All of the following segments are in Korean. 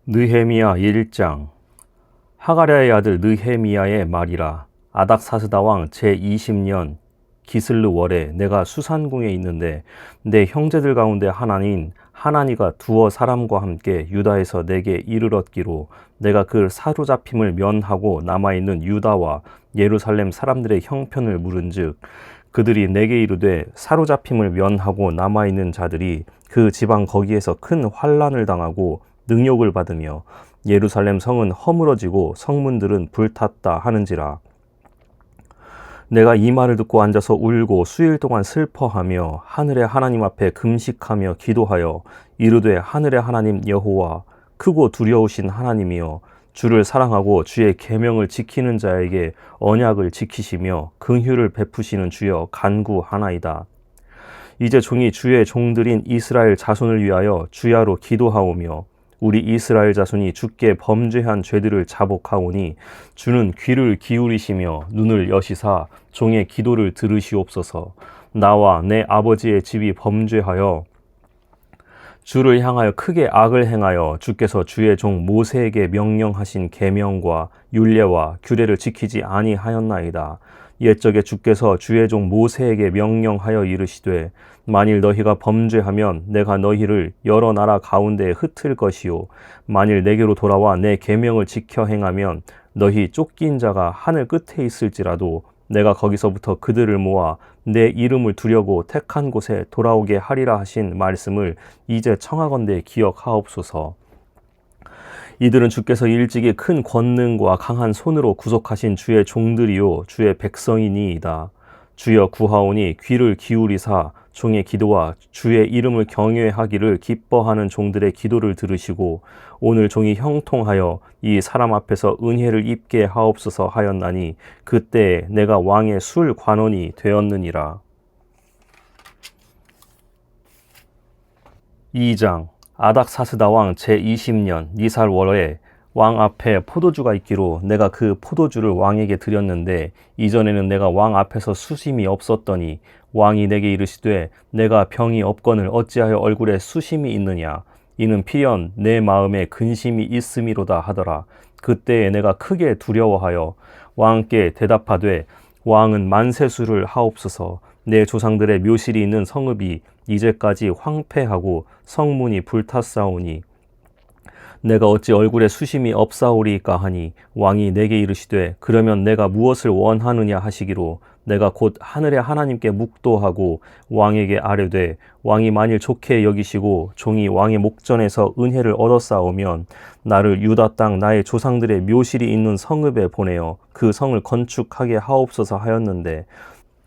느헤미야 1장. 하가랴의 아들 느헤미야의 말이라. 아닥사스다 왕 제20년 기슬르 월에 내가 수산궁에 있는데 내 형제들 가운데 하나인 하나니가 두어 사람과 함께 유다에서 내게 이르렀기로 내가 그 사로잡힘을 면하고 남아있는 유다와 예루살렘 사람들의 형편을 물은즉 그들이 내게 이르되 사로잡힘을 면하고 남아있는 자들이 그 지방 거기에서 큰 환난을 당하고 능욕을 받으며 예루살렘 성은 허물어지고 성문들은 불탔다 하는지라. 내가 이 말을 듣고 앉아서 울고 수일 동안 슬퍼하며 하늘의 하나님 앞에 금식하며 기도하여 이르되 하늘의 하나님 여호와 크고 두려우신 하나님이여 주를 사랑하고 주의 계명을 지키는 자에게 언약을 지키시며 긍휼을 베푸시는 주여 간구하나이다. 이제 종이 주의 종들인 이스라엘 자손을 위하여 주야로 기도하오며 우리 이스라엘 자손이 주께 범죄한 죄들을 자복하오니 주는 귀를 기울이시며 눈을 여시사 종의 기도를 들으시옵소서. 나와 내 아버지의 집이 범죄하여 주를 향하여 크게 악을 행하여 주께서 주의 종 모세에게 명령하신 계명과 율례와 규례를 지키지 아니하였나이다. 옛적에 주께서 주의 종 모세에게 명령하여 이르시되 만일 너희가 범죄하면 내가 너희를 여러 나라 가운데에 흩을 것이요 만일 내게로 돌아와 내 계명을 지켜 행하면 너희 쫓긴 자가 하늘 끝에 있을지라도 내가 거기서부터 그들을 모아 내 이름을 두려고 택한 곳에 돌아오게 하리라 하신 말씀을 이제 청하건대 기억하옵소서. 이들은 주께서 일찍이 큰 권능과 강한 손으로 구속하신 주의 종들이요 주의 백성이니이다. 주여 구하오니 귀를 기울이사 종의 기도와 주의 이름을 경외하기를 기뻐하는 종들의 기도를 들으시고 오늘 종이 형통하여 이 사람 앞에서 은혜를 입게 하옵소서 하였나니 그때에 내가 왕의 술 관원이 되었느니라. 2장. 아닥사스다 왕 제20년 니살 월에 왕 앞에 포도주가 있기로 내가 그 포도주를 왕에게 드렸는데 이전에는 내가 왕 앞에서 수심이 없었더니 왕이 내게 이르시되 내가 병이 없거늘 어찌하여 얼굴에 수심이 있느냐 이는 필연 내 마음에 근심이 있음이로다 하더라. 그때에 내가 크게 두려워하여 왕께 대답하되 왕은 만세수를 하옵소서. 내 조상들의 묘실이 있는 성읍이 이제까지 황폐하고 성문이 불탔사오니 내가 어찌 얼굴에 수심이 없사오리까 하니 왕이 내게 이르시되 그러면 내가 무엇을 원하느냐 하시기로 내가 곧 하늘의 하나님께 묵도하고 왕에게 아뢰되 왕이 만일 좋게 여기시고 종이 왕의 목전에서 은혜를 얻었사오면 나를 유다 땅 나의 조상들의 묘실이 있는 성읍에 보내어 그 성을 건축하게 하옵소서 하였는데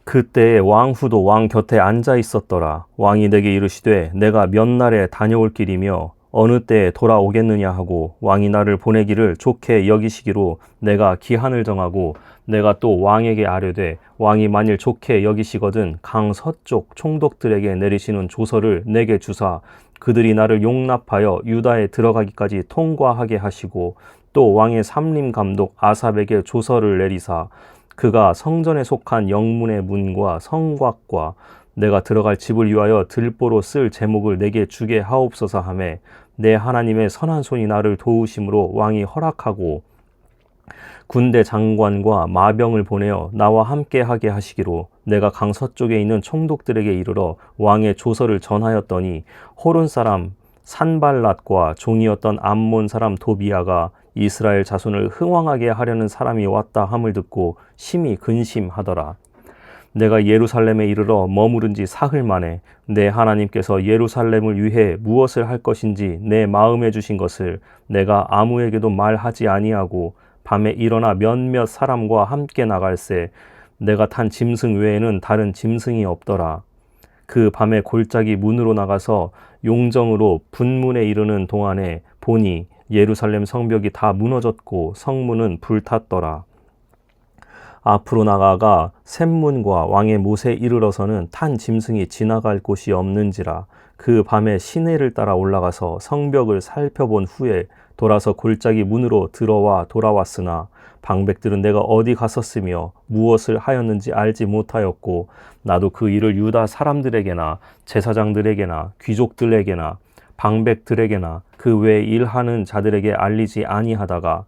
그때에 왕후도 왕 곁에 앉아 있었더라. 왕이 내게 이르시되 내가 몇 날에 다녀올 길이며 어느 때에 돌아오겠느냐 하고 왕이 나를 보내기를 좋게 여기시기로 내가 기한을 정하고 내가 또 왕에게 아뢰되 왕이 만일 좋게 여기시거든 강 서쪽 총독들에게 내리시는 조서를 내게 주사 그들이 나를 용납하여 유다에 들어가기까지 통과하게 하시고 또 왕의 삼림 감독 아삽에게 조서를 내리사 그가 성전에 속한 영문의 문과 성곽과 내가 들어갈 집을 위하여 들보로 쓸 제목을 내게 주게 하옵소서 하매 내 하나님의 선한 손이 나를 도우심으로 왕이 허락하고 군대 장관과 마병을 보내어 나와 함께 하게 하시기로 내가 강 서쪽에 있는 총독들에게 이르러 왕의 조서를 전하였더니 호론 사람 산발랏과 종이었던 암몬 사람 도비아가 이스라엘 자손을 흥왕하게 하려는 사람이 왔다 함을 듣고 심히 근심하더라. 내가 예루살렘에 이르러 머무른 지 사흘 만에 내 하나님께서 예루살렘을 위해 무엇을 할 것인지 내 마음에 주신 것을 내가 아무에게도 말하지 아니하고 밤에 일어나 몇몇 사람과 함께 나갈새 내가 탄 짐승 외에는 다른 짐승이 없더라. 그 밤에 골짜기 문으로 나가서 용정으로 분문에 이르는 동안에 보니 예루살렘 성벽이 다 무너졌고 성문은 불탔더라. 앞으로 나가가 샘문과 왕의 못에 이르러서는 탄 짐승이 지나갈 곳이 없는지라. 그 밤에 시내를 따라 올라가서 성벽을 살펴본 후에 돌아서 골짜기 문으로 들어와 돌아왔으나 방백들은 내가 어디 갔었으며 무엇을 하였는지 알지 못하였고 나도 그 일을 유다 사람들에게나 제사장들에게나 귀족들에게나 방백들에게나 그 외 일하는 자들에게 알리지 아니하다가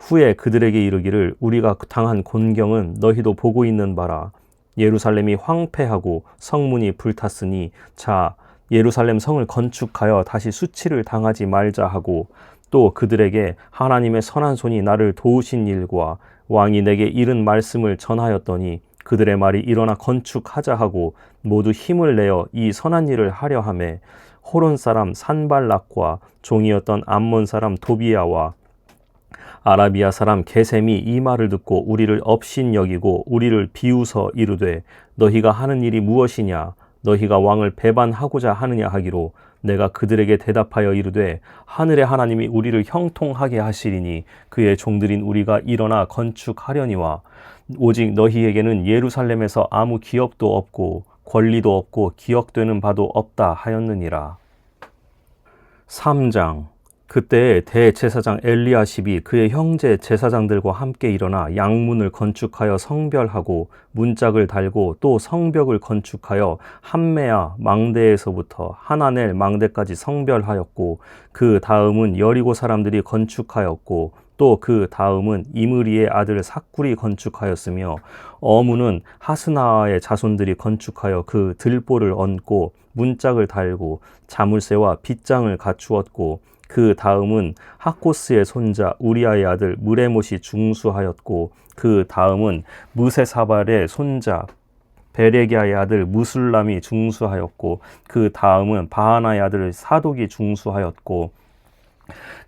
후에 그들에게 이르기를 우리가 당한 곤경은 너희도 보고 있는 바라. 예루살렘이 황폐하고 성문이 불탔으니 자 예루살렘 성을 건축하여 다시 수치를 당하지 말자 하고 또 그들에게 하나님의 선한 손이 나를 도우신 일과 왕이 내게 이른 말씀을 전하였더니 그들의 말이 일어나 건축하자 하고 모두 힘을 내어 이 선한 일을 하려 하매 호론 사람 산발락과 종이었던 암몬 사람 도비야와 아라비아 사람 게셈이 이 말을 듣고 우리를 업신여기고 우리를 비웃어 이르되 너희가 하는 일이 무엇이냐 너희가 왕을 배반하고자 하느냐 하기로 내가 그들에게 대답하여 이르되 하늘의 하나님이 우리를 형통하게 하시리니 그의 종들인 우리가 일어나 건축하려니와 오직 너희에게는 예루살렘에서 아무 기업도 없고 권리도 없고 기억되는 바도 없다 하였느니라. 3장. 그때 대제사장 엘리야십이 그의 형제 제사장들과 함께 일어나 양문을 건축하여 성별하고 문짝을 달고 또 성벽을 건축하여 함메아 망대에서부터 하나넬 망대까지 성별하였고 그 다음은 여리고 사람들이 건축하였고 또 그 다음은 이므리의 아들 삭굴이 건축하였으며 어무는 하스나아의 자손들이 건축하여 그 들보를 얹고 문짝을 달고 자물쇠와 빗장을 갖추었고 그 다음은 하코스의 손자 우리아의 아들 무레못이 중수하였고 그 다음은 무세사발의 손자 베레기아의 아들 무술람이 중수하였고 그 다음은 바하나의 아들 사독이 중수하였고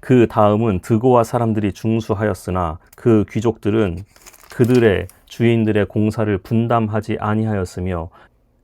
그 다음은 드고와 사람들이 중수하였으나 그 귀족들은 그들의 주인들의 공사를 분담하지 아니하였으며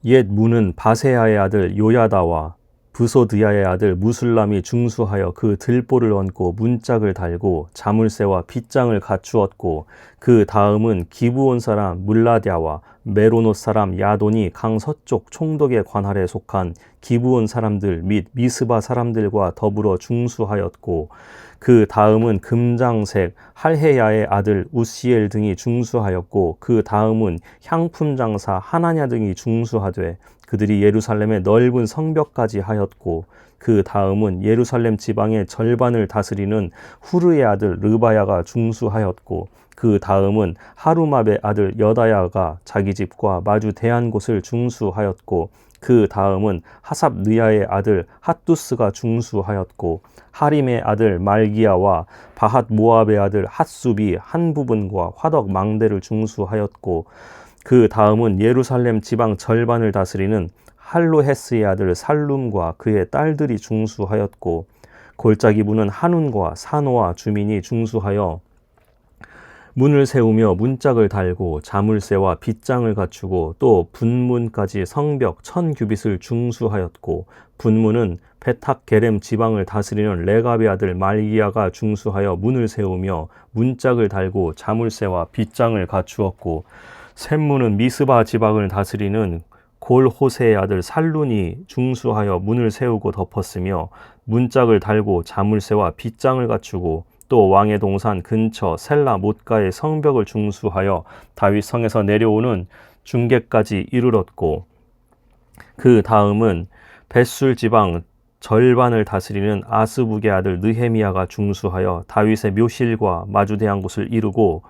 옛 문은 바세야의 아들 요야다와 브소드야의 아들 무술람이 중수하여 그 들보를 얹고 문짝을 달고 자물쇠와 빗장을 갖추었고 그 다음은 기브온 사람 물라드야와 메로노 사람 야돈이 강 서쪽 총독의 관할에 속한 기브온 사람들 및 미스바 사람들과 더불어 중수하였고 그 다음은 금장색 할헤야의 아들 우시엘 등이 중수하였고 그 다음은 향품 장사 하나냐 등이 중수하되 그들이 예루살렘의 넓은 성벽까지 하였고 그 다음은 예루살렘 지방의 절반을 다스리는 후르의 아들 르바야가 중수하였고 그 다음은 하루맙의 아들 여다야가 자기 집과 마주 대한 곳을 중수하였고 그 다음은 하삽느야의 아들 핫두스가 중수하였고 하림의 아들 말기야와 바핫 모압의 아들 핫숲이 한 부분과 화덕 망대를 중수하였고 그 다음은 예루살렘 지방 절반을 다스리는 할로헤스의 아들 살룸과 그의 딸들이 중수하였고 골짜기 부는 한운과 산호와 주민이 중수하여 문을 세우며 문짝을 달고 자물쇠와 빗장을 갖추고 또 분문까지 성벽 1000규빗을 중수하였고 분문은 베탁 게렘 지방을 다스리는 레갑의 아들 말기야가 중수하여 문을 세우며 문짝을 달고 자물쇠와 빗장을 갖추었고 샘문은 미스바 지방을 다스리는 골호세의 아들 살룬이 중수하여 문을 세우고 덮었으며 문짝을 달고 자물쇠와 빗장을 갖추고 또 왕의 동산 근처 셀라 못가의 성벽을 중수하여 다윗 성에서 내려오는 중계까지 이르렀고 그 다음은 벳술 지방 절반을 다스리는 아스북의 아들 느헤미야가 중수하여 다윗의 묘실과 마주대한 곳을 이루고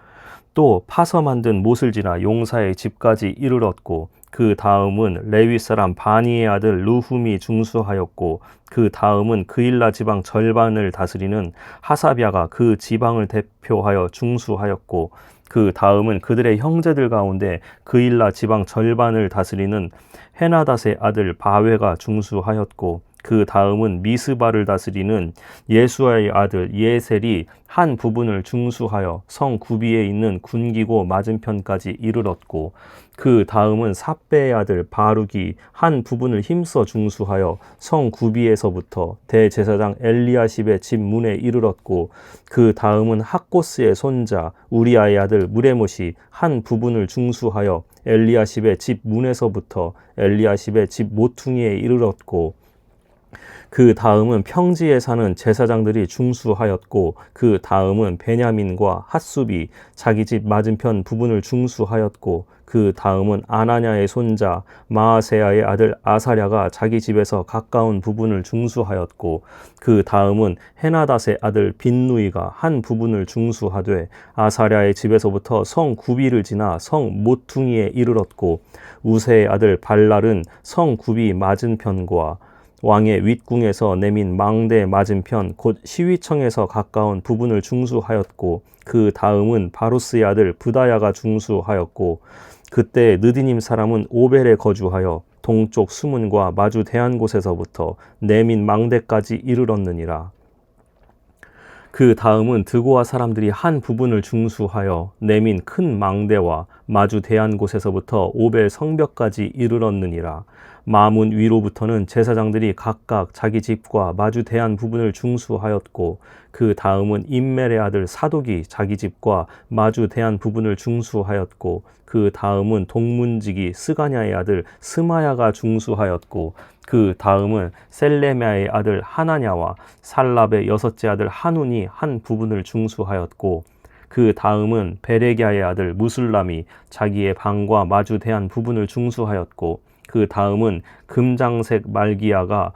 또 파서 만든 못을 지나 용사의 집까지 이르렀고 그 다음은 레위 사람 바니의 아들 루훔이 중수하였고 그 다음은 그일라 지방 절반을 다스리는 하사비아가 그 지방을 대표하여 중수하였고 그 다음은 그들의 형제들 가운데 그일라 지방 절반을 다스리는 헤나닷의 아들 바웨가 중수하였고 그 다음은 미스바를 다스리는 예수아의 아들 예셀이 한 부분을 중수하여 성 구비에 있는 군기고 맞은편까지 이르렀고 그 다음은 삽배의 아들 바룩이 한 부분을 힘써 중수하여 성 구비에서부터 대제사장 엘리야십의 집 문에 이르렀고 그 다음은 학고스의 손자 우리아의 아들 무레못이 한 부분을 중수하여 엘리야십의 집 문에서부터 엘리야십의 집 모퉁이에 이르렀고 그 다음은 평지에 사는 제사장들이 중수하였고 그 다음은 베냐민과 핫숲이 자기 집 맞은편 부분을 중수하였고 그 다음은 아나냐의 손자 마아세야의 아들 아사랴가 자기 집에서 가까운 부분을 중수하였고 그 다음은 헤나닷의 아들 빈누이가 한 부분을 중수하되 아사랴의 집에서부터 성 구비를 지나 성 모퉁이에 이르렀고 우세의 아들 발랄은 성 구비 맞은편과 왕의 윗궁에서 내민 망대 맞은편 곧 시위청에서 가까운 부분을 중수하였고 그 다음은 바루스의 아들 부다야가 중수하였고 그때 느디님 사람은 오벨에 거주하여 동쪽 수문과 마주 대한 곳에서부터 내민 망대까지 이르렀느니라. 그 다음은 드고아 사람들이 한 부분을 중수하여 내민 큰 망대와 마주 대한 곳에서부터 오벨 성벽까지 이르렀느니라. 마문 위로부터는 제사장들이 각각 자기 집과 마주 대한 부분을 중수하였고 그 다음은 임멜의 아들 사독이 자기 집과 마주 대한 부분을 중수하였고 그 다음은 동문지기 스가냐의 아들 스마야가 중수하였고 그 다음은 셀레미아의 아들 하나냐와 살랍의 여섯째 아들 하눈이 한 부분을 중수하였고 그 다음은 베레기야의 아들 무술람이 자기의 방과 마주 대한 부분을 중수하였고 그 다음은 금장색 말기야가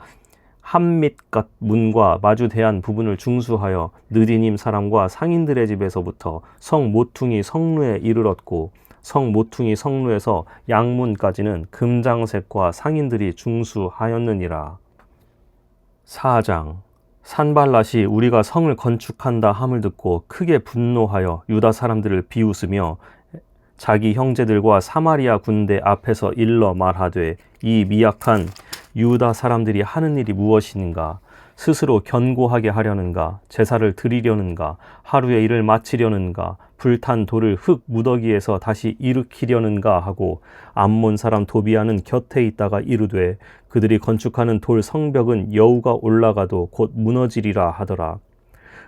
함밋갓 문과 마주 대한 부분을 중수하여 느디님 사람과 상인들의 집에서부터 성 모퉁이 성루에 이르렀고 성 모퉁이 성루에서 양문까지는 금장색과 상인들이 중수하였느니라. 4장. 산발랏이 우리가 성을 건축한다 함을 듣고 크게 분노하여 유다 사람들을 비웃으며 자기 형제들과 사마리아 군대 앞에서 일러 말하되 이 미약한 유다 사람들이 하는 일이 무엇인가? 스스로 견고하게 하려는가? 제사를 드리려는가? 하루의 일을 마치려는가? 불탄 돌을 흙 무더기에서 다시 일으키려는가 하고 암몬 사람 도비아는 곁에 있다가 이르되 그들이 건축하는 돌 성벽은 여우가 올라가도 곧 무너지리라 하더라.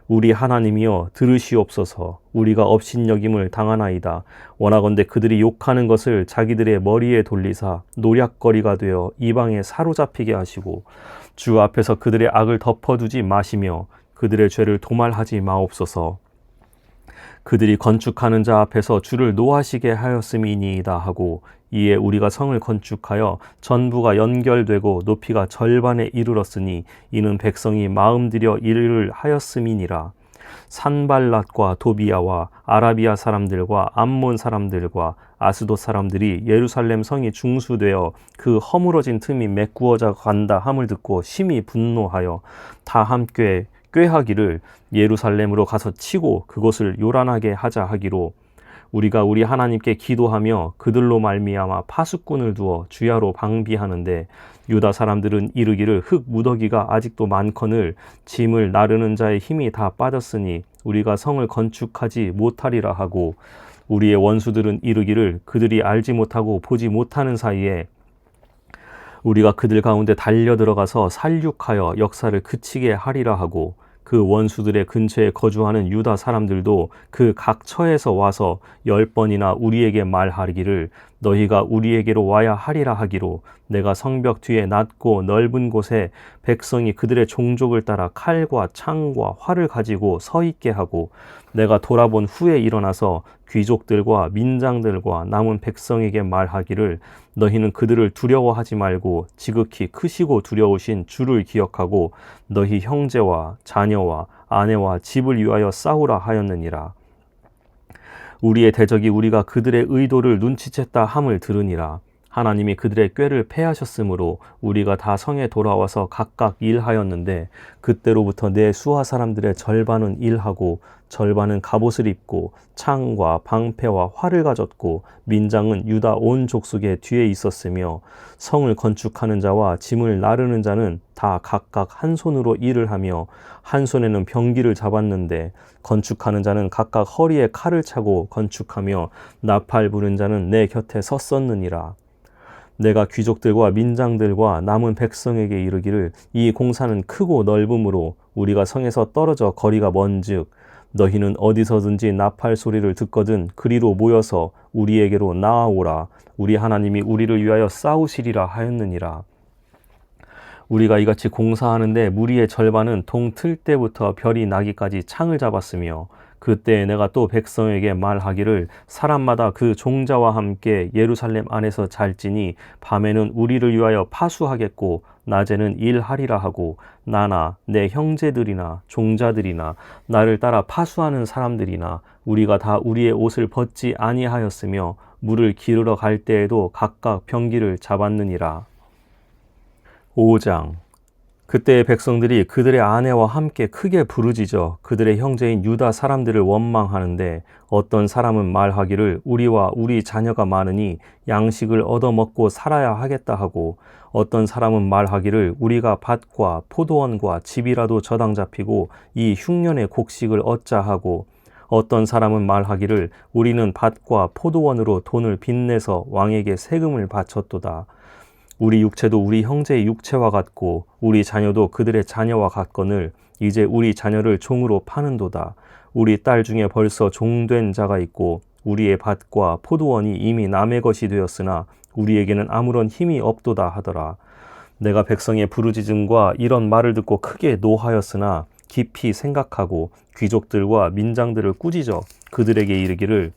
우리 하나님이여 들으시옵소서. 우리가 업신여김을 당하나이다. 원하건대 그들이 욕하는 것을 자기들의 머리에 돌리사 노략거리가 되어 이방에 사로잡히게 하시고 주 앞에서 그들의 악을 덮어두지 마시며 그들의 죄를 도말하지 마옵소서. 그들이 건축하는 자 앞에서 주를 노하시게 하였음이니이다 하고 이에 우리가 성을 건축하여 전부가 연결되고 높이가 절반에 이르렀으니 이는 백성이 마음들여 일을 하였음이니라. 산발랏과 도비아와 아라비아 사람들과 암몬 사람들과 아스돗 사람들이 예루살렘 성이 중수되어 그 허물어진 틈이 메꾸어져 간다 함을 듣고 심히 분노하여 다 함께 꾀하기를 예루살렘으로 가서 치고 그곳을 요란하게 하자 하기로 우리가 우리 하나님께 기도하며 그들로 말미암아 파수꾼을 두어 주야로 방비하는데 유다 사람들은 이르기를 흙 무더기가 아직도 많거늘 짐을 나르는 자의 힘이 다 빠졌으니 우리가 성을 건축하지 못하리라 하고 우리의 원수들은 이르기를 그들이 알지 못하고 보지 못하는 사이에 우리가 그들 가운데 달려 들어가서 살육하여 역사를 그치게 하리라 하고 그 원수들의 근처에 거주하는 유다 사람들도 그 각 처에서 와서 10번이나 우리에게 말하기를 너희가 우리에게로 와야 하리라 하기로 내가 성벽 뒤에 낮고 넓은 곳에 백성이 그들의 종족을 따라 칼과 창과 활을 가지고 서 있게 하고 내가 돌아본 후에 일어나서 귀족들과 민장들과 남은 백성에게 말하기를 너희는 그들을 두려워하지 말고 지극히 크시고 두려우신 주를 기억하고 너희 형제와 자녀와 아내와 집을 위하여 싸우라 하였느니라. 우리의 대적이 우리가 그들의 의도를 눈치챘다 함을 들으니라. 하나님이 그들의 꾀를 패하셨으므로 우리가 다 성에 돌아와서 각각 일하였는데 그때로부터 내 수하 사람들의 절반은 일하고 절반은 갑옷을 입고 창과 방패와 활을 가졌고 민장은 유다 온 족속의 뒤에 있었으며 성을 건축하는 자와 짐을 나르는 자는 다 각각 한 손으로 일을 하며 한 손에는 병기를 잡았는데 건축하는 자는 각각 허리에 칼을 차고 건축하며 나팔 부는 자는 내 곁에 섰었느니라. 내가 귀족들과 민장들과 남은 백성에게 이르기를 이 공사는 크고 넓음으로 우리가 성에서 떨어져 거리가 먼즉 너희는 어디서든지 나팔 소리를 듣거든 그리로 모여서 우리에게로 나아오라. 우리 하나님이 우리를 위하여 싸우시리라 하였느니라. 우리가 이같이 공사하는데 무리의 절반은 동틀 때부터 별이 나기까지 창을 잡았으며 그때 내가 또 백성에게 말하기를 사람마다 그 종자와 함께 예루살렘 안에서 잘지니 밤에는 우리를 위하여 파수하겠고 낮에는 일하리라 하고 나나 내 형제들이나 종자들이나 나를 따라 파수하는 사람들이나 우리가 다 우리의 옷을 벗지 아니하였으며 물을 기르러 갈 때에도 각각 병기를 잡았느니라. 5장. 그때 백성들이 그들의 아내와 함께 크게 부르짖어 그들의 형제인 유다 사람들을 원망하는데 어떤 사람은 말하기를 우리와 우리 자녀가 많으니 양식을 얻어먹고 살아야 하겠다 하고 어떤 사람은 말하기를 우리가 밭과 포도원과 집이라도 저당 잡히고 이 흉년의 곡식을 얻자 하고 어떤 사람은 말하기를 우리는 밭과 포도원으로 돈을 빚내서 왕에게 세금을 바쳤도다. 우리 육체도 우리 형제의 육체와 같고 우리 자녀도 그들의 자녀와 같거늘 이제 우리 자녀를 종으로 파는도다. 우리 딸 중에 벌써 종된 자가 있고 우리의 밭과 포도원이 이미 남의 것이 되었으나 우리에게는 아무런 힘이 없도다 하더라. 내가 백성의 부르짖음과 이런 말을 듣고 크게 노하였으나 깊이 생각하고 귀족들과 민장들을 꾸짖어 그들에게 이르기를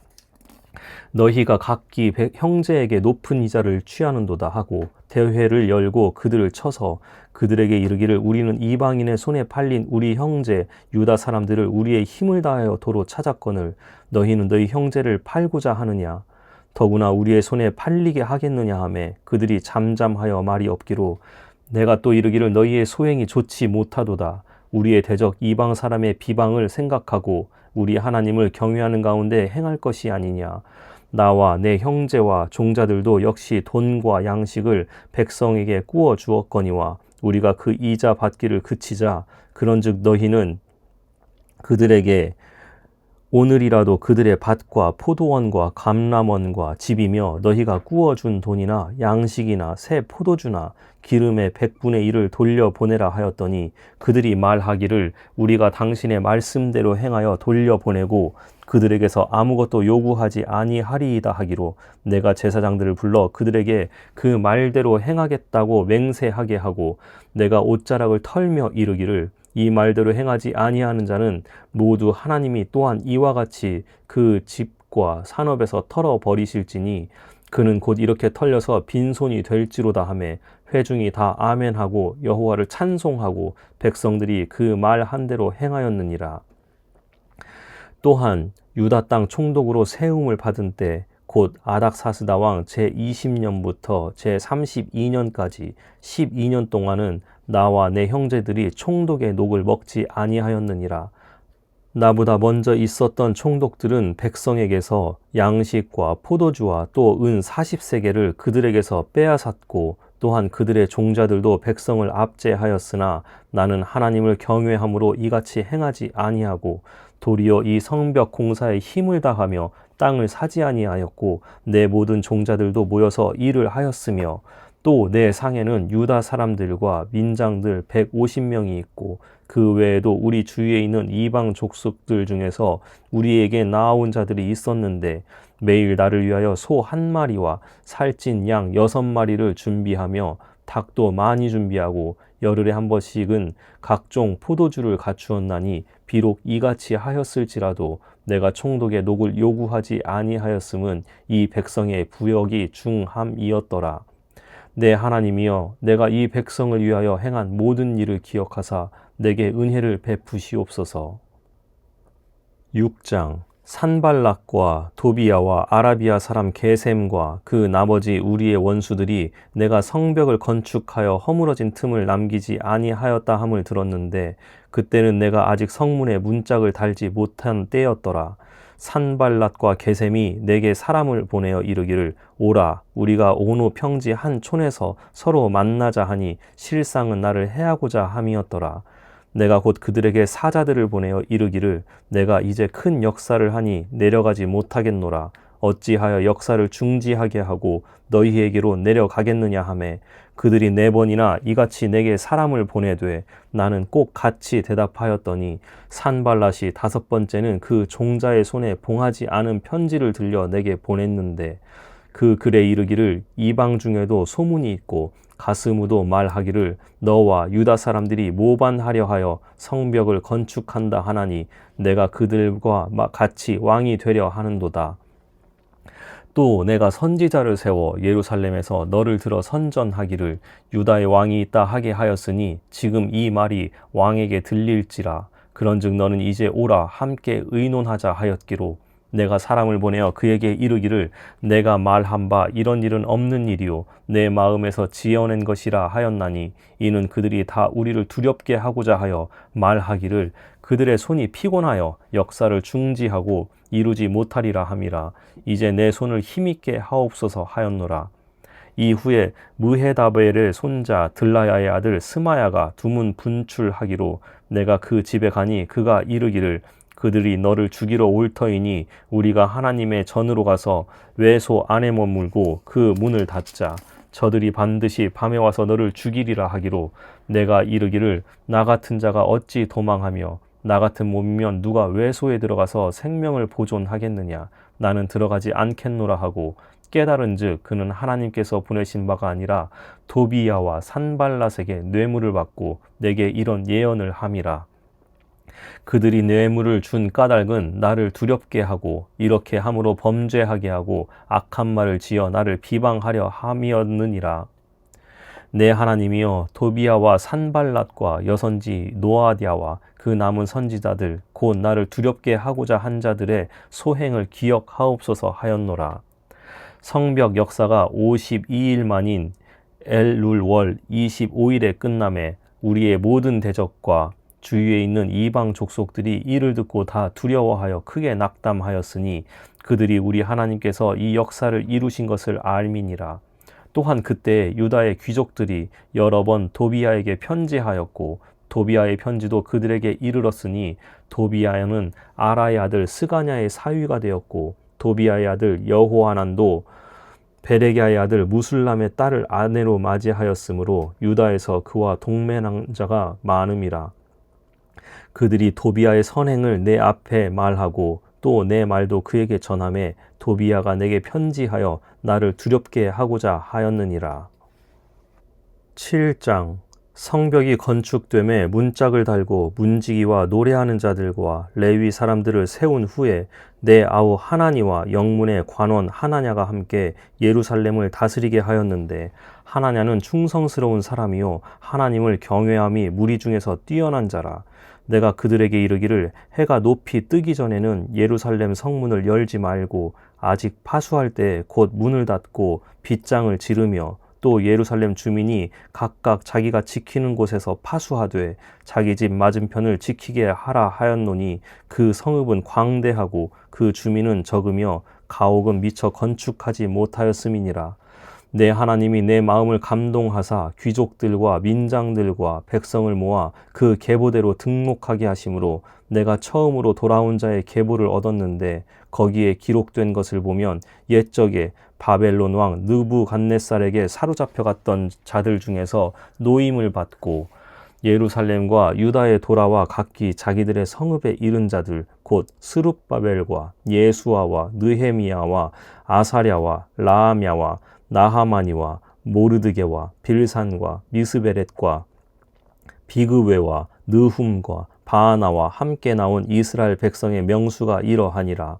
너희가 각기 형제에게 높은 이자를 취하는도다 하고 대회를 열고 그들을 쳐서 그들에게 이르기를 우리는 이방인의 손에 팔린 우리 형제 유다 사람들을 우리의 힘을 다하여 도로 찾았거늘 너희는 너희 형제를 팔고자 하느냐 더구나 우리의 손에 팔리게 하겠느냐 하매 그들이 잠잠하여 말이 없기로 내가 또 이르기를 너희의 소행이 좋지 못하도다. 우리의 대적 이방 사람의 비방을 생각하고 우리 하나님을 경외하는 가운데 행할 것이 아니냐. 나와 내 형제와 종자들도 역시 돈과 양식을 백성에게 구워 주었거니와 우리가 그 이자 받기를 그치자 그런즉 너희는 그들에게 오늘이라도 그들의 밭과 포도원과 감람원과 집이며 너희가 구워준 돈이나 양식이나 새 포도주나 기름의 100분의 1을 돌려보내라 하였더니 그들이 말하기를 우리가 당신의 말씀대로 행하여 돌려보내고 그들에게서 아무것도 요구하지 아니하리이다 하기로 내가 제사장들을 불러 그들에게 그 말대로 행하겠다고 맹세하게 하고 내가 옷자락을 털며 이르기를 이 말대로 행하지 아니하는 자는 모두 하나님이 또한 이와 같이 그 집과 산업에서 털어버리실지니 그는 곧 이렇게 털려서 빈손이 될지로다 하매 회중이 다 아멘하고 여호와를 찬송하고 백성들이 그 말 한 대로 행하였느니라. 또한 유다 땅 총독으로 세움을 받은 때 곧 아닥사스다 왕 제20년부터 제32년까지 12년 동안은 나와 내 형제들이 총독의 녹을 먹지 아니하였느니라. 나보다 먼저 있었던 총독들은 백성에게서 양식과 포도주와 또 은 40세겔을 그들에게서 빼앗았고 또한 그들의 종자들도 백성을 압제하였으나 나는 하나님을 경외함으로 이같이 행하지 아니하고 도리어 이 성벽 공사에 힘을 다하며 땅을 사지 아니하였고 내 모든 종자들도 모여서 일을 하였으며 또 내 상에는 유다 사람들과 민장들 150명이 있고 그 외에도 우리 주위에 있는 이방 족속들 중에서 우리에게 나아온 자들이 있었는데 매일 나를 위하여 소 1마리와 살찐 양 6마리를 준비하며 닭도 많이 준비하고 열흘에 한 번씩은 각종 포도주를 갖추었나니 비록 이같이 하였을지라도 내가 총독의 녹을 요구하지 아니하였음은 이 백성의 부역이 중함이었더라. 내 하나님이여 내가 이 백성을 위하여 행한 모든 일을 기억하사 내게 은혜를 베푸시옵소서. 6장. 산발락과 도비야와 아라비아 사람 게셈과 그 나머지 우리의 원수들이 내가 성벽을 건축하여 허물어진 틈을 남기지 아니하였다 함을 들었는데 그때는 내가 아직 성문에 문짝을 달지 못한 때였더라. 산발락과 게셈이 내게 사람을 보내어 이르기를 오라 우리가 오노 평지 한 촌에서 서로 만나자 하니 실상은 나를 해하고자 함이었더라. 내가 곧 그들에게 사자들을 보내어 이르기를 내가 이제 큰 역사를 하니 내려가지 못하겠노라. 어찌하여 역사를 중지하게 하고 너희에게로 내려가겠느냐 하매 그들이 4번이나 이같이 내게 사람을 보내되 나는 꼭 같이 대답하였더니 산발랏이 5번째는 그 종자의 손에 봉하지 않은 편지를 들려 내게 보냈는데 그 글에 이르기를 이방 중에도 소문이 있고 가스무도 말하기를 너와 유다 사람들이 모반하려 하여 성벽을 건축한다 하나니 내가 그들과 같이 왕이 되려 하는도다. 또 내가 선지자를 세워 예루살렘에서 너를 들어 선전하기를 유다의 왕이 있다 하게 하였으니 지금 이 말이 왕에게 들릴지라. 그런즉 너는 이제 오라 함께 의논하자 하였기로 내가 사람을 보내어 그에게 이르기를 내가 말한 바 이런 일은 없는 일이요 내 마음에서 지어낸 것이라 하였나니 이는 그들이 다 우리를 두렵게 하고자 하여 말하기를 그들의 손이 피곤하여 역사를 중지하고 이루지 못하리라 함이라. 이제 내 손을 힘있게 하옵소서 하였노라. 이후에 무헤다벨의 손자 들라야의 아들 스마야가 두문 분출하기로 내가 그 집에 가니 그가 이르기를 그들이 너를 죽이러 올 터이니 우리가 하나님의 전으로 가서 외소 안에 머물고 그 문을 닫자. 저들이 반드시 밤에 와서 너를 죽이리라 하기로 내가 이르기를 나 같은 자가 어찌 도망하며 나 같은 몸이면 누가 외소에 들어가서 생명을 보존하겠느냐. 나는 들어가지 않겠노라 하고 깨달은즉 그는 하나님께서 보내신 바가 아니라 도비야와 산발랏에게 뇌물을 받고 내게 이런 예언을 함이라. 그들이 뇌물을 준 까닭은 나를 두렵게 하고 이렇게 함으로 범죄하게 하고 악한 말을 지어 나를 비방하려 함이었느니라. 내 하나님이여 도비야와 산발랏과 여선지 노아디아와 그 남은 선지자들 곧 나를 두렵게 하고자 한 자들의 소행을 기억하옵소서 하였노라. 성벽 역사가 52일 만인 엘룰월 25일에 끝남에 우리의 모든 대적과 주위에 있는 이방 족속들이 이를 듣고 다 두려워하여 크게 낙담하였으니 그들이 우리 하나님께서 이 역사를 이루신 것을 알미니라. 또한 그때 유다의 귀족들이 여러 번 도비야에게 편지하였고 도비야의 편지도 그들에게 이르렀으니 도비야는 아라의 아들 스가냐의 사위가 되었고 도비야의 아들 여호하난도 베레기야의 아들 무술람의 딸을 아내로 맞이하였으므로 유다에서 그와 동맹한 자가 많음이라. 그들이 도비야의 선행을 내 앞에 말하고 또 내 말도 그에게 전하매 도비야가 내게 편지하여 나를 두렵게 하고자 하였느니라. 7장 성벽이 건축됨에 문짝을 달고 문지기와 노래하는 자들과 레위 사람들을 세운 후에 내 아우 하나니와 영문의 관원 하나냐가 함께 예루살렘을 다스리게 하였는데 하나냐는 충성스러운 사람이요 하나님을 경외함이 무리 중에서 뛰어난 자라. 내가 그들에게 이르기를 해가 높이 뜨기 전에는 예루살렘 성문을 열지 말고 아직 파수할 때 곧 문을 닫고 빗장을 지르며 또 예루살렘 주민이 각각 자기가 지키는 곳에서 파수하되 자기 집 맞은편을 지키게 하라 하였노니 그 성읍은 광대하고 그 주민은 적으며 가옥은 미처 건축하지 못하였음이니라. 내 하나님이 내 마음을 감동하사 귀족들과 민장들과 백성을 모아 그 계보대로 등록하게 하심으로 내가 처음으로 돌아온 자의 계보를 얻었는데 거기에 기록된 것을 보면 옛적에 바벨론 왕 느부갓네살에게 사로잡혀 갔던 자들 중에서 노임을 받고 예루살렘과 유다에 돌아와 각기 자기들의 성읍에 이른 자들 곧 스룹바벨과 예수아와 느헤미야와 아사랴와 라함야와 나하마니와 모르드게와 빌산과 미스베렛과 비그웨와 느훔과 바하나와 함께 나온 이스라엘 백성의 명수가 이러하니라.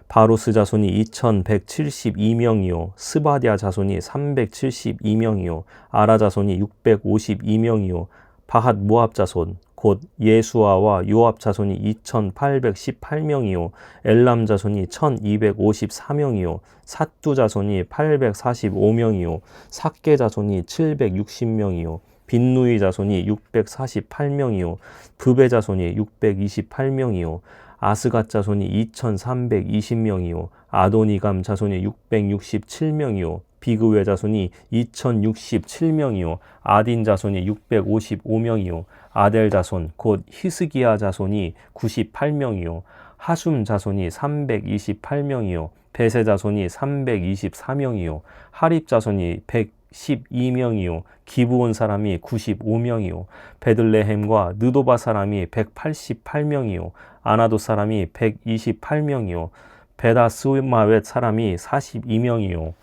바로스 자손이 2172명이요 스바디아 자손이 372명이요 아라 자손이 652명이요 바핫 모압 자손 곧 예수아와 요압 자손이 2818명이요 엘람 자손이 1254명이요 삿두 자손이 845명이요 삭게 자손이 760명이요 빈누이 자손이 648명이요 브베 자손이 628명이요 아스갓 자손이 2320명이요 아도니감 자손이 667명이요 비그웨 자손이 2067명이요 아딘 자손이 655명이요 아델 자손 곧 히스기야 자손이 98명이요 하숨 자손이 328명이요 베세 자손이 324명이요 하립 자손이 112명이요 기브온 사람이 95명이요 베들레헴과 느도바 사람이 188명이요 아나도 사람이 128명이요 베다스마웻 사람이 42명이요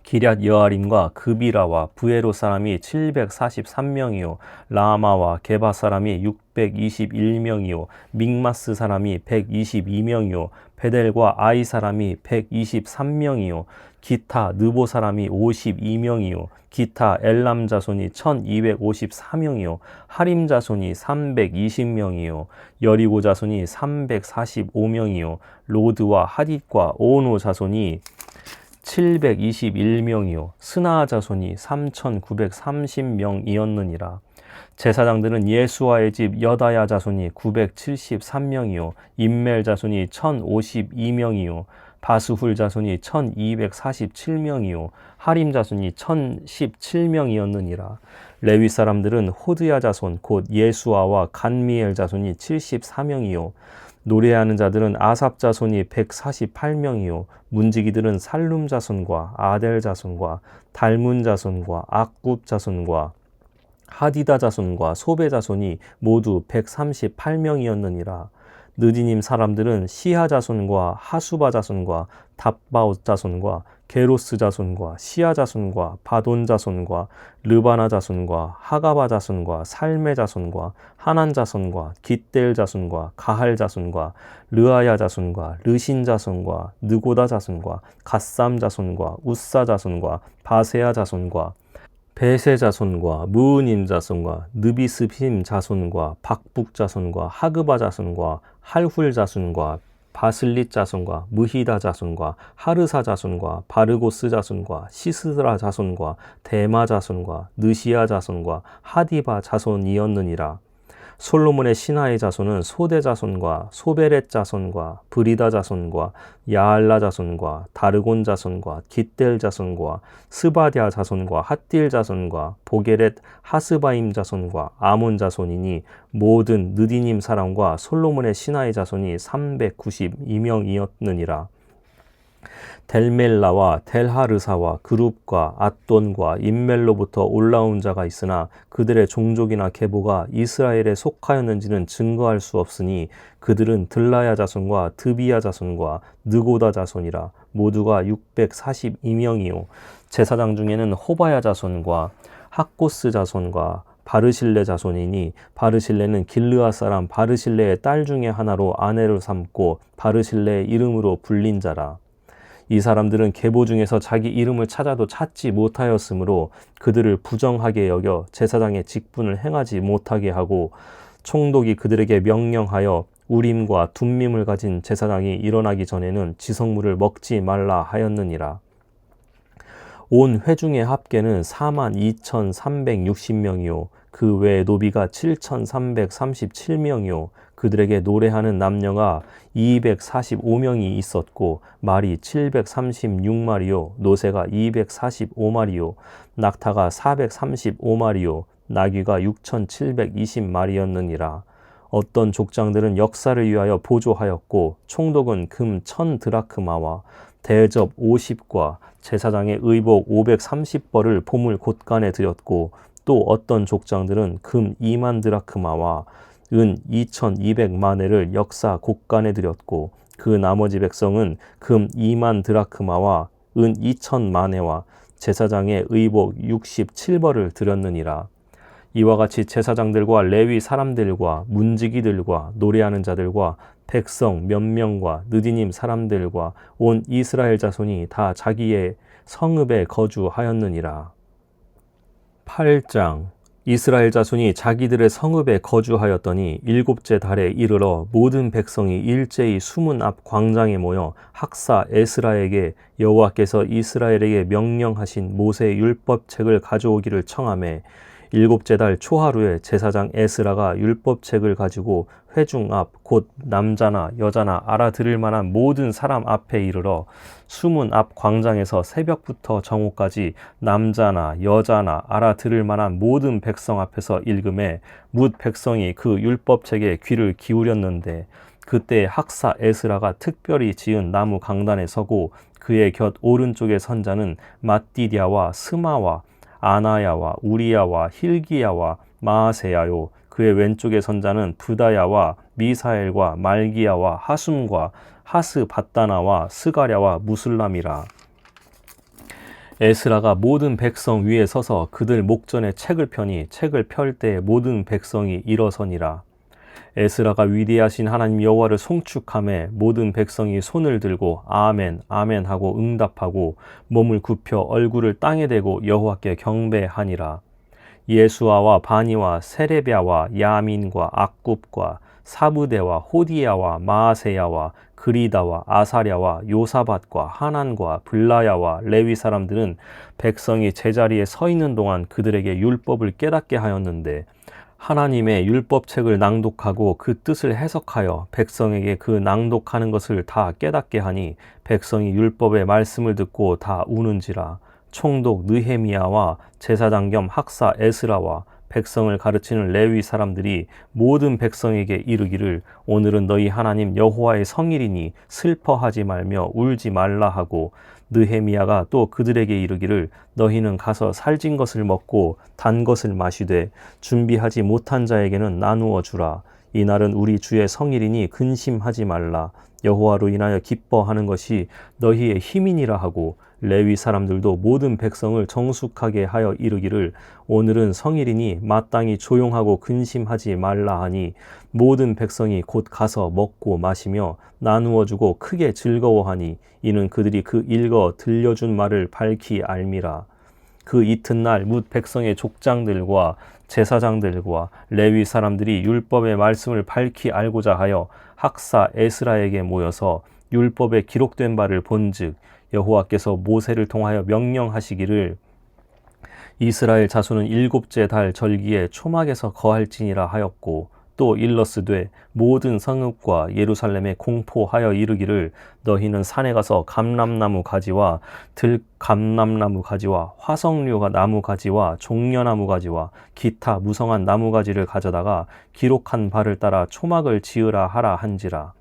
기럇 여아림과 그비라와 부에로 사람이 743명이요 라마와 게바 사람이 621명이요 믹마스 사람이 122명이요 베델과 아이 사람이 123명이요 기타 느보 사람이 52명이요 기타 엘람 자손이 1254명이요 하림 자손이 320명이요 여리고 자손이 345명이요 로드와 하딧과 오노 자손이 721명이요 스나 자손이 3930명이었느니라. 제사장들은 예수아의 집 여다야 자손이 973명이요 임멜 자손이 1052명이요 바스훌 자손이 1247명이요 하림 자손이 1017명이었느니라. 레위 사람들은 호드야 자손 곧 예수아와 간미엘 자손이 74명이요 노래하는 자들은 아삽 자손이 148명이요 문지기들은 살룸 자손과 아델 자손과 달문 자손과 악굽 자손과 하디다 자손과 소베 자손이 모두 138명이었느니라. 느디님 사람들은 시하 자손과 하수바 자손과 답바옷 자손과 게로스 자손과 시아 자손과 바돈 자손과 르바나 자손과 하가바 자손과 살메 자손과 하난 자손과 깃델 자손과 가할 자손과 르아야 자손과 르신 자손과 느고다 자손과 갓삼 자손과 우사 자손과 바세아 자손과 베세 자손과 무으님 자손과 느비스빔 자손과 박북 자손과 하그바 자손과 할훌 자손과 바슬릿 자손과 무히다 자손과 하르사 자손과 바르고스 자손과 시스라 자손과 데마 자손과 느시아 자손과 하디바 자손이었느니라. 솔로몬의 신하의 자손은 소대 자손과 소베렛 자손과 브리다 자손과 야알라 자손과 다르곤 자손과 깃델 자손과 스바디아 자손과 핫딜 자손과 보게렛 하스바임 자손과 아몬 자손이니 모든 느디님 사람과 솔로몬의 신하의 자손이 392명이었느니라. 델멜라와 델하르사와 그룹과 앗돈과 임멜로부터 올라온 자가 있으나 그들의 종족이나 계보가 이스라엘에 속하였는지는 증거할 수 없으니 그들은 들라야 자손과 드비야 자손과 느고다 자손이라. 모두가 642명이요 제사장 중에는 호바야 자손과 학고스 자손과 바르실레 자손이니 바르실레는 길르앗 사람 바르실레의 딸 중에 하나로 아내를 삼고 바르실레의 이름으로 불린 자라. 이 사람들은 계보 중에서 자기 이름을 찾아도 찾지 못하였으므로 그들을 부정하게 여겨 제사장의 직분을 행하지 못하게 하고 총독이 그들에게 명령하여 우림과 둠밈을 가진 제사장이 일어나기 전에는 지성물을 먹지 말라 하였느니라. 온 회중의 합계는 42,360명이요 그 외 노비가 7,337명이요 그들에게 노래하는 남녀가 245명이 있었고 말이 736마리요 노새가 245마리요 낙타가 435마리요 나귀가 6,720마리였느니라. 어떤 족장들은 역사를 위하여 보조하였고 총독은 금 1000드라크마와 대접 50과 제사장의 의복 530벌을 보물 곳간에 드렸고 또 어떤 족장들은 금 2만 드라크마와 은 2200마네를 역사 곳간에 드렸고 그 나머지 백성은 금 2만 드라크마와 은 2000마네와 제사장의 의복 67벌을 드렸느니라. 이와 같이 제사장들과 레위 사람들과 문지기들과 노래하는 자들과 백성 몇 명과 느디님 사람들과 온 이스라엘 자손이 다 자기의 성읍에 거주하였느니라. 8장 이스라엘 자손이 자기들의 성읍에 거주하였더니 일곱째 달에 이르러 모든 백성이 일제히 수문 앞 광장에 모여 학사 에스라에게 여호와께서 이스라엘에게 명령하신 모세의 율법책을 가져오기를 청하매 일곱째 달 초하루에 제사장 에스라가 율법책을 가지고 회중 앞 곧 남자나 여자나 알아들을 만한 모든 사람 앞에 이르러 수문 앞 광장에서 새벽부터 정오까지 남자나 여자나 알아들을 만한 모든 백성 앞에서 읽음에 뭇 백성이 그 율법책에 귀를 기울였는데 그때 학사 에스라가 특별히 지은 나무 강단에 서고 그의 곁 오른쪽에 선 자는 mat디디아와 스마와 아나야와 우리야와 힐기야와 마아세야요 그의 왼쪽에 선 자는 부다야와 미사엘과 말기야와 하숨과 하스바다나와 스가랴와 무슬람이라. 에스라가 모든 백성 위에 서서 그들 목전에 책을 펴니 책을 펼 때 모든 백성이 일어서니라. 에스라가 위대하신 하나님 여호와를 송축하매 모든 백성이 손을 들고 아멘 아멘 하고 응답하고 몸을 굽혀 얼굴을 땅에 대고 여호와께 경배하니라. 예수아와 바니와 세레비아와 야민과 악굽과 사부대와 호디야와 마아세야와 그리다와 아사랴와 요사밧과 하난과 블라야와 레위 사람들은 백성이 제자리에 서 있는 동안 그들에게 율법을 깨닫게 하였는데 하나님의 율법책을 낭독하고 그 뜻을 해석하여 백성에게 그 낭독하는 것을 다 깨닫게 하니 백성이 율법의 말씀을 듣고 다 우는지라. 총독 느헤미야와 제사장 겸 학사 에스라와 백성을 가르치는 레위 사람들이 모든 백성에게 이르기를 오늘은 너희 하나님 여호와의 성일이니 슬퍼하지 말며 울지 말라 하고 느헤미야가 또 그들에게 이르기를 너희는 가서 살진 것을 먹고 단 것을 마시되 준비하지 못한 자에게는 나누어 주라. 이날은 우리 주의 성일이니 근심하지 말라. 여호와로 인하여 기뻐하는 것이 너희의 힘이니라 하고 레위 사람들도 모든 백성을 정숙하게 하여 이르기를 오늘은 성일이니 마땅히 조용하고 근심하지 말라 하니 모든 백성이 곧 가서 먹고 마시며 나누어 주고 크게 즐거워하니 이는 그들이 그 읽어 들려준 말을 밝히 알미라. 그 이튿날 뭇 백성의 족장들과 제사장들과 레위 사람들이 율법의 말씀을 밝히 알고자 하여 학사 에스라에게 모여서 율법에 기록된 바를 본즉 여호와께서 모세를 통하여 명령하시기를 이스라엘 자손은 일곱째 달 절기에 초막에서 거할지니라 하였고 또 일러스되 모든 성읍과 예루살렘에 공포하여 이르기를 너희는 산에 가서 감람나무 가지와 들감람나무 가지와 화석류 나무 가지와 종려나무 가지와 기타 무성한 나무 가지를 가져다가 기록한 바를 따라 초막을 지으라 하라 한지라.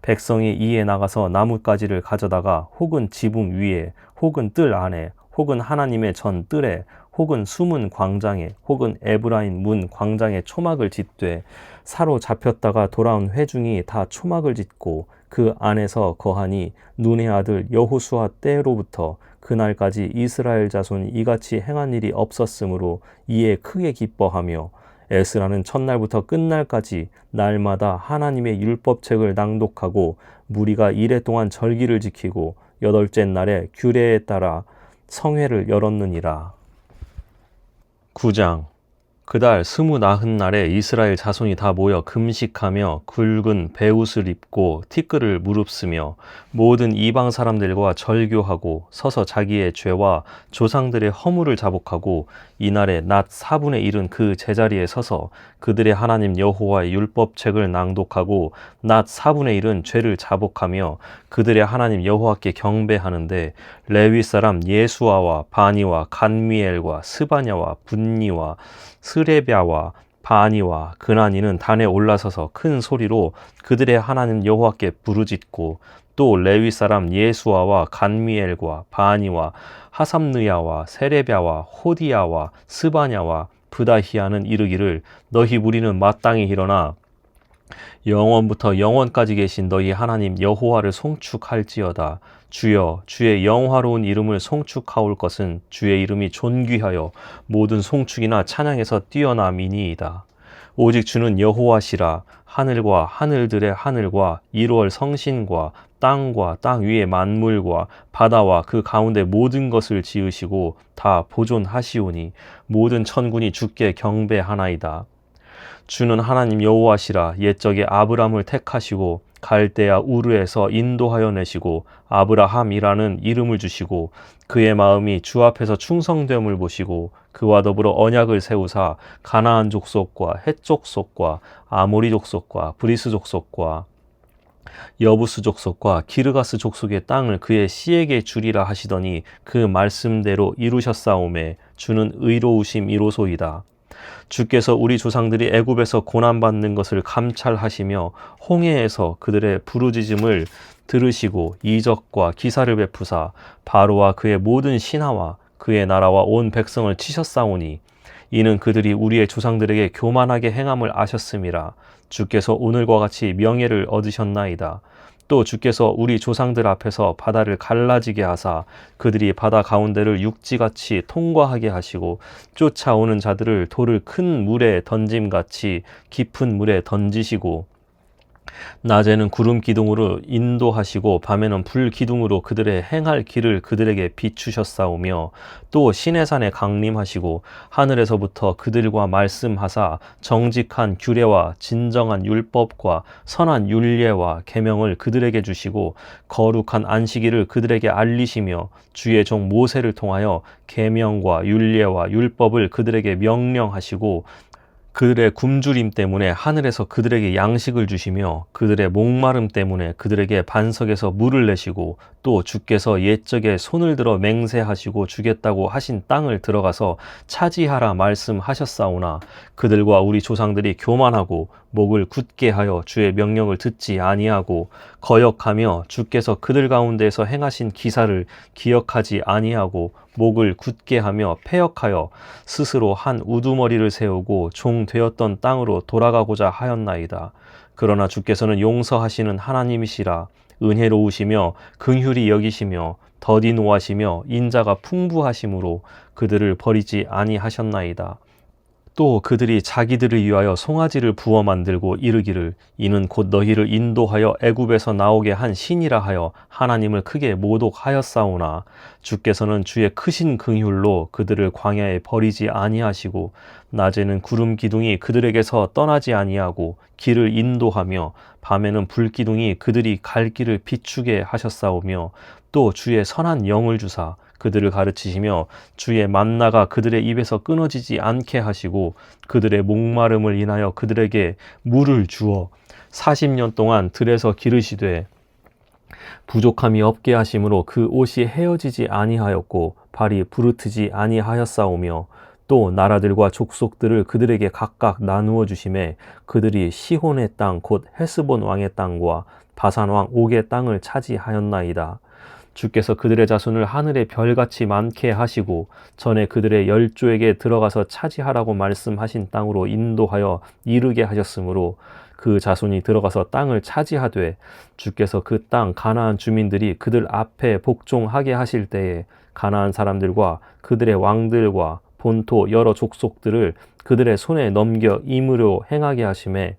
백성이 이에 나가서 나뭇가지를 가져다가 혹은 지붕 위에 혹은 뜰 안에 혹은 하나님의 전 뜰에 혹은 숨은 광장에 혹은 에브라임 문 광장에 초막을 짓되 사로잡혔다가 돌아온 회중이 다 초막을 짓고 그 안에서 거하니 눈의 아들 여호수아 때로부터 그날까지 이스라엘 자손이 이같이 행한 일이 없었으므로 이에 크게 기뻐하며 에스라는 첫날부터 끝날까지 날마다 하나님의 율법책을 낭독하고 무리가 이레 동안 절기를 지키고 여덟째 날에 규례에 따라 성회를 열었느니라. 9장. 그달 29날에 이스라엘 자손이 다 모여 금식하며 굵은 베옷을 입고 티끌을 무릅쓰며 모든 이방 사람들과 절교하고 서서 자기의 죄와 조상들의 허물을 자복하고 이날에 낮 4분의 1은 그 제자리에 서서 그들의 하나님 여호와의 율법책을 낭독하고 낮 4분의 1은 죄를 자복하며 그들의 하나님 여호와께 경배하는데 레위 사람 예수아와 바니와 간미엘과 스바냐와 분니와 스레비아와 바니와 그나니는 단에 올라서서 큰 소리로 그들의 하나님 여호와께 부르짖고 또 레위 사람 예수아와 간미엘과 바니와 하삼느야와 세레비아와 호디야와 스바냐와 브다히야는 이르기를 너희 무리는 마땅히 일어나 영원부터 영원까지 계신 너희 하나님 여호와를 송축할지어다. 주여 주의 영화로운 이름을 송축하올 것은 주의 이름이 존귀하여 모든 송축이나 찬양에서 뛰어남이니이다. 오직 주는 여호와시라. 하늘과 하늘들의 하늘과 이루얼 성신과 땅과 땅 위의 만물과 바다와 그 가운데 모든 것을 지으시고 다 보존하시오니 모든 천군이 주께 경배하나이다. 주는 하나님 여호와시라. 옛적에 아브람을 택하시고 갈대아 우르에서 인도하여 내시고 아브라함이라는 이름을 주시고 그의 마음이 주 앞에서 충성됨을 보시고 그와 더불어 언약을 세우사 가나안 족속과 헷 족속과 아모리 족속과 브리스 족속과 여부스 족속과 기르가스 족속의 땅을 그의 씨에게 주리라 하시더니 그 말씀대로 이루셨사오매 주는 의로우심이로소이다. 주께서 우리 조상들이 애굽에서 고난받는 것을 감찰하시며 홍해에서 그들의 부르짖음을 들으시고 이적과 기사를 베푸사 바로와 그의 모든 신하와 그의 나라와 온 백성을 치셨사오니 이는 그들이 우리의 조상들에게 교만하게 행함을 아셨음이라. 주께서 오늘과 같이 명예를 얻으셨나이다. 또 주께서 우리 조상들 앞에서 바다를 갈라지게 하사 그들이 바다 가운데를 육지같이 통과하게 하시고 쫓아오는 자들을 돌을 큰 물에 던짐같이 깊은 물에 던지시고 낮에는 구름 기둥으로 인도하시고 밤에는 불 기둥으로 그들의 행할 길을 그들에게 비추셨사오며 또 시내산에 강림하시고 하늘에서부터 그들과 말씀하사 정직한 규례와 진정한 율법과 선한 율례와 계명을 그들에게 주시고 거룩한 안식일을 그들에게 알리시며 주의 종 모세를 통하여 계명과 율례와 율법을 그들에게 명령하시고 그들의 굶주림 때문에 하늘에서 그들에게 양식을 주시며 그들의 목마름 때문에 그들에게 반석에서 물을 내시고 또 주께서 옛적에 손을 들어 맹세하시고 주겠다고 하신 땅을 들어가서 차지하라 말씀하셨사오나 그들과 우리 조상들이 교만하고 목을 굳게 하여 주의 명령을 듣지 아니하고 거역하며 주께서 그들 가운데에서 행하신 기사를 기억하지 아니하고 목을 굳게 하며 패역하여 스스로 한 우두머리를 세우고 종 되었던 땅으로 돌아가고자 하였나이다. 그러나 주께서는 용서하시는 하나님이시라 은혜로우시며 긍휼히 여기시며 더디 노하시며 인자가 풍부하심으로 그들을 버리지 아니하셨나이다. 또 그들이 자기들을 위하여 송아지를 부어 만들고 이르기를 이는 곧 너희를 인도하여 애굽에서 나오게 한 신이라 하여 하나님을 크게 모독하였사오나 주께서는 주의 크신 긍휼로 그들을 광야에 버리지 아니하시고 낮에는 구름 기둥이 그들에게서 떠나지 아니하고 길을 인도하며 밤에는 불 기둥이 그들이 갈 길을 비추게 하셨사오며 또 주의 선한 영을 주사 그들을 가르치시며 주의 만나가 그들의 입에서 끊어지지 않게 하시고 그들의 목마름을 인하여 그들에게 물을 주어 40년 동안 들에서 기르시되 부족함이 없게 하심으로 그 옷이 헤어지지 아니하였고 발이 부르트지 아니하였사오며 또 나라들과 족속들을 그들에게 각각 나누어 주심에 그들이 시혼의 땅 곧 헤스본 왕의 땅과 바산 왕 옥의 땅을 차지하였나이다. 주께서 그들의 자손을 하늘의 별같이 많게 하시고 전에 그들의 열조에게 들어가서 차지하라고 말씀하신 땅으로 인도하여 이르게 하셨으므로 그 자손이 들어가서 땅을 차지하되 주께서 그 땅 가나안 주민들이 그들 앞에 복종하게 하실 때에 가나안 사람들과 그들의 왕들과 본토 여러 족속들을 그들의 손에 넘겨 임으로 행하게 하심에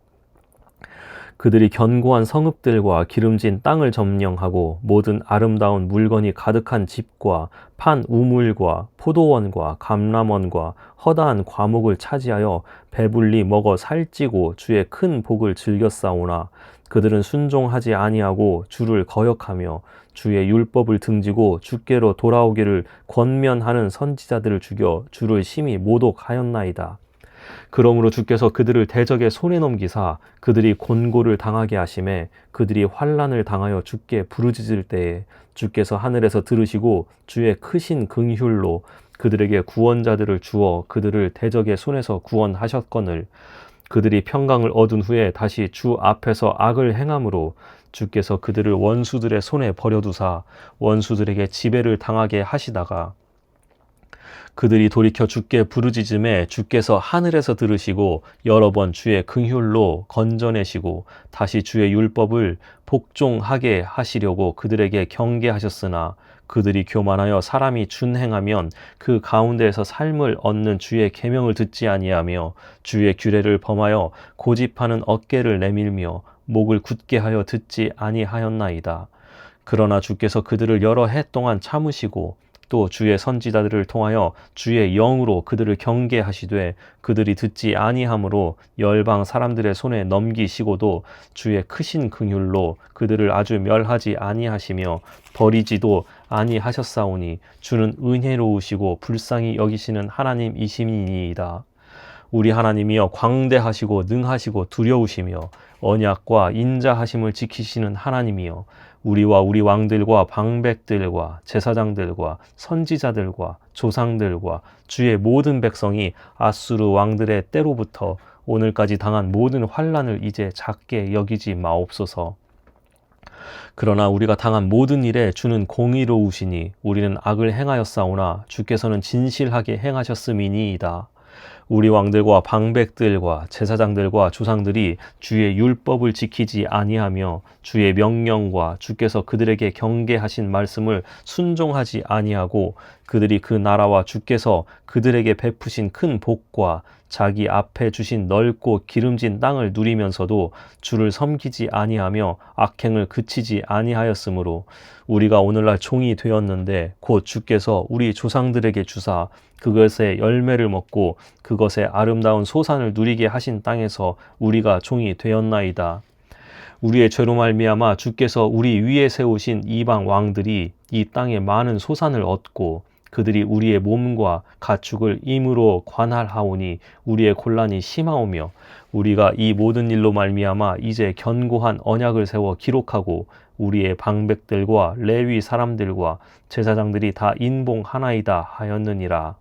그들이 견고한 성읍들과 기름진 땅을 점령하고 모든 아름다운 물건이 가득한 집과 판 우물과 포도원과 감람원과 허다한 과목을 차지하여 배불리 먹어 살찌고 주의 큰 복을 즐겼사오나 그들은 순종하지 아니하고 주를 거역하며 주의 율법을 등지고 주께로 돌아오기를 권면하는 선지자들을 죽여 주를 심히 모독하였나이다. 그러므로 주께서 그들을 대적의 손에 넘기사 그들이 곤고를 당하게 하심에 그들이 환난을 당하여 주께 부르짖을 때에 주께서 하늘에서 들으시고 주의 크신 긍휼로 그들에게 구원자들을 주어 그들을 대적의 손에서 구원하셨거늘 그들이 평강을 얻은 후에 다시 주 앞에서 악을 행함으로 주께서 그들을 원수들의 손에 버려두사 원수들에게 지배를 당하게 하시다가 그들이 돌이켜 주께 부르짖음에 주께서 하늘에서 들으시고 여러 번 주의 긍휼로 건져내시고 다시 주의 율법을 복종하게 하시려고 그들에게 경계하셨으나 그들이 교만하여 사람이 준행하면 그 가운데에서 삶을 얻는 주의 계명을 듣지 아니하며 주의 규례를 범하여 고집하는 어깨를 내밀며 목을 굳게 하여 듣지 아니하였나이다. 그러나 주께서 그들을 여러 해 동안 참으시고 또 주의 선지자들을 통하여 주의 영으로 그들을 경계하시되 그들이 듣지 아니하므로 열방 사람들의 손에 넘기시고도 주의 크신 긍휼로 그들을 아주 멸하지 아니하시며 버리지도 아니하셨사오니 주는 은혜로우시고 불쌍히 여기시는 하나님이심이니이다. 우리 하나님이여 광대하시고 능하시고 두려우시며 언약과 인자하심을 지키시는 하나님이여 우리와 우리 왕들과 방백들과 제사장들과 선지자들과 조상들과 주의 모든 백성이 아수르 왕들의 때로부터 오늘까지 당한 모든 환난을 이제 작게 여기지 마옵소서. 그러나 우리가 당한 모든 일에 주는 공의로우시니 우리는 악을 행하였사오나 주께서는 진실하게 행하셨음이니이다. 우리 왕들과 방백들과 제사장들과 조상들이 주의 율법을 지키지 아니하며 주의 명령과 주께서 그들에게 경계하신 말씀을 순종하지 아니하고 그들이 그 나라와 주께서 그들에게 베푸신 큰 복과 자기 앞에 주신 넓고 기름진 땅을 누리면서도 주를 섬기지 아니하며 악행을 그치지 아니하였으므로 우리가 오늘날 종이 되었는데 곧 주께서 우리 조상들에게 주사 그것의 열매를 먹고 그것의 아름다운 소산을 누리게 하신 땅에서 우리가 종이 되었나이다. 우리의 죄로 말미암아 주께서 우리 위에 세우신 이방 왕들이 이 땅에 많은 소산을 얻고 그들이 우리의 몸과 가축을 임으로 관할하오니 우리의 곤란이 심하오며 우리가 이 모든 일로 말미암아 이제 견고한 언약을 세워 기록하고 우리의 방백들과 레위 사람들과 제사장들이 다 인봉하나이다 하였느니라.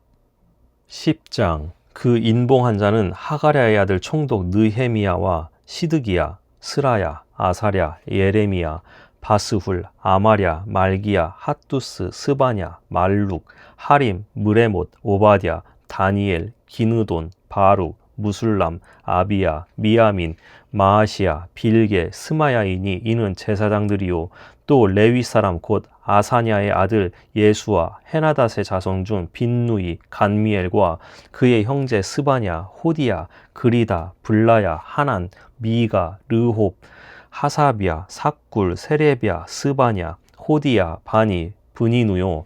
10장. 그 인봉한 자는 하가랴의 아들 총독 느헤미야와 시드기야, 스라야, 아사랴, 예레미야, 바스훌, 아마랴, 말기야, 핫두스, 스바냐, 말룩, 하림, 무레못, 오바댜, 다니엘, 기느돈, 바룩, 무술람, 아비야, 미야민, 마아시야, 빌게, 스마야이니 이는 제사장들이요 또 레위 사람 곧 아사냐의 아들 예수와 헤나닷의 자손 중 빈누이, 간미엘과 그의 형제 스바냐, 호디야, 그리다, 블라야, 하난, 미가, 르홉, 하사비야, 삭굴, 세레비야, 스바냐, 호디야, 바니, 브니누요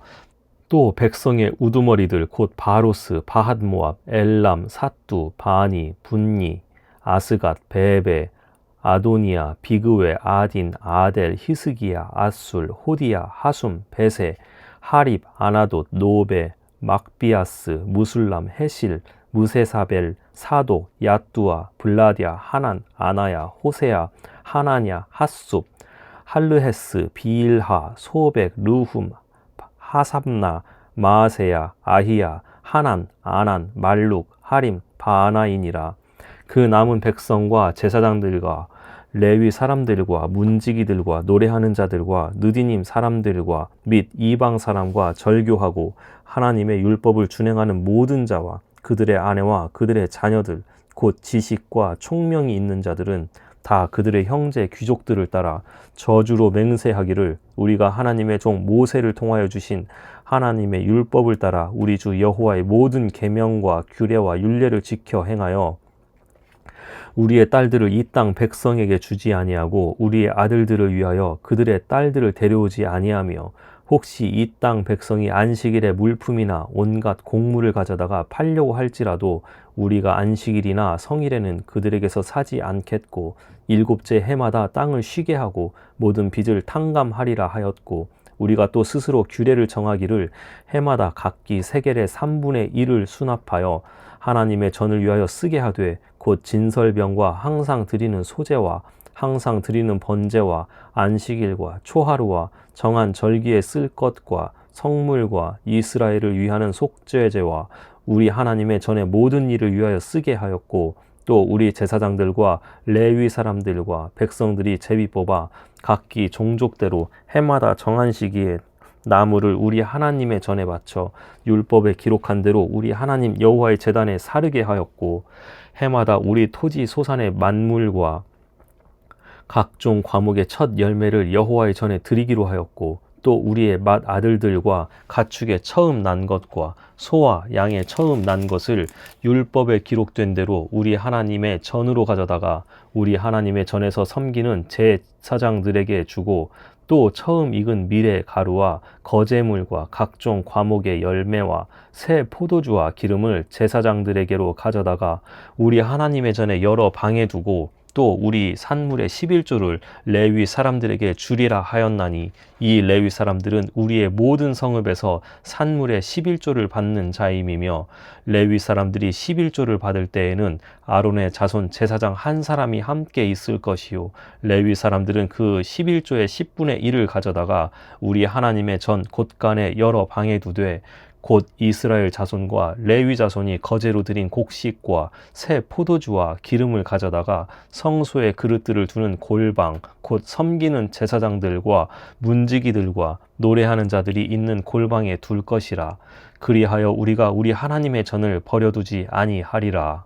또 백성의 우두머리들 곧 바로스, 바핫모압, 엘람, 사뚜, 바니, 분니, 아스갓, 베베, 아도니아, 비그웨, 아딘, 아델, 히스기야, 아술, 호디야, 하숨, 베세, 하립, 아나돗, 노베, 막비아스, 무술람, 헤실, 무세사벨, 사독, 야뚜아, 블라디아, 하난, 아나야, 호세야, 하나냐, 핫숲, 할르헤스, 비일하, 소백, 르훔, 하삽나, 마아세야, 아히야, 하난, 아난, 말룩, 하림, 바나인이라. 그 남은 백성과 제사장들과 레위 사람들과 문지기들과 노래하는 자들과 느디님 사람들과 및 이방 사람과 절교하고 하나님의 율법을 준행하는 모든 자와 그들의 아내와 그들의 자녀들 곧 지식과 총명이 있는 자들은 다 그들의 형제 귀족들을 따라 저주로 맹세하기를 우리가 하나님의 종 모세를 통하여 주신 하나님의 율법을 따라 우리 주 여호와의 모든 계명과 규례와 율례를 지켜 행하여 우리의 딸들을 이 땅 백성에게 주지 아니하고 우리의 아들들을 위하여 그들의 딸들을 데려오지 아니하며 혹시 이 땅 백성이 안식일에 물품이나 온갖 곡물을 가져다가 팔려고 할지라도 우리가 안식일이나 성일에는 그들에게서 사지 않겠고 일곱째 해마다 땅을 쉬게 하고 모든 빚을 탕감하리라 하였고 우리가 또 스스로 규례를 정하기를 해마다 각기 세겔의 3분의 1을 수납하여 하나님의 전을 위하여 쓰게 하되 곧 진설병과 항상 드리는 소제와 항상 드리는 번제와 안식일과 초하루와 정한 절기에 쓸 것과 성물과 이스라엘을 위하는 속죄제와 우리 하나님의 전의 모든 일을 위하여 쓰게 하였고 또 우리 제사장들과 레위 사람들과 백성들이 제비 뽑아 각기 종족대로 해마다 정한 시기에 나무를 우리 하나님의 전에 바쳐 율법에 기록한 대로 우리 하나님 여호와의 제단에 사르게 하였고 해마다 우리 토지 소산의 만물과 각종 과목의 첫 열매를 여호와의 전에 드리기로 하였고 또 우리의 맏 아들들과 가축의 처음 난 것과 소와 양의 처음 난 것을 율법에 기록된 대로 우리 하나님의 전으로 가져다가 우리 하나님의 전에서 섬기는 제사장들에게 주고 또 처음 익은 밀의 가루와 거제물과 각종 과목의 열매와 새 포도주와 기름을 제사장들에게로 가져다가 우리 하나님의 전에 여러 방에 두고 또 우리 산물의 11조를 레위 사람들에게 주리라 하였나니 이 레위 사람들은 우리의 모든 성읍에서 산물의 11조를 받는 자임이며 레위 사람들이 11조를 받을 때에는 아론의 자손 제사장 한 사람이 함께 있을 것이요 레위 사람들은 그 11조의 10분의 1을 가져다가 우리 하나님의 전 곳간에 여러 방에 두되 곧 이스라엘 자손과 레위 자손이 거제로 드린 곡식과 새 포도주와 기름을 가져다가 성소에 그릇들을 두는 골방 곧 섬기는 제사장들과 문지기들과 노래하는 자들이 있는 골방에 둘 것이라. 그리하여 우리가 우리 하나님의 전을 버려두지 아니하리라.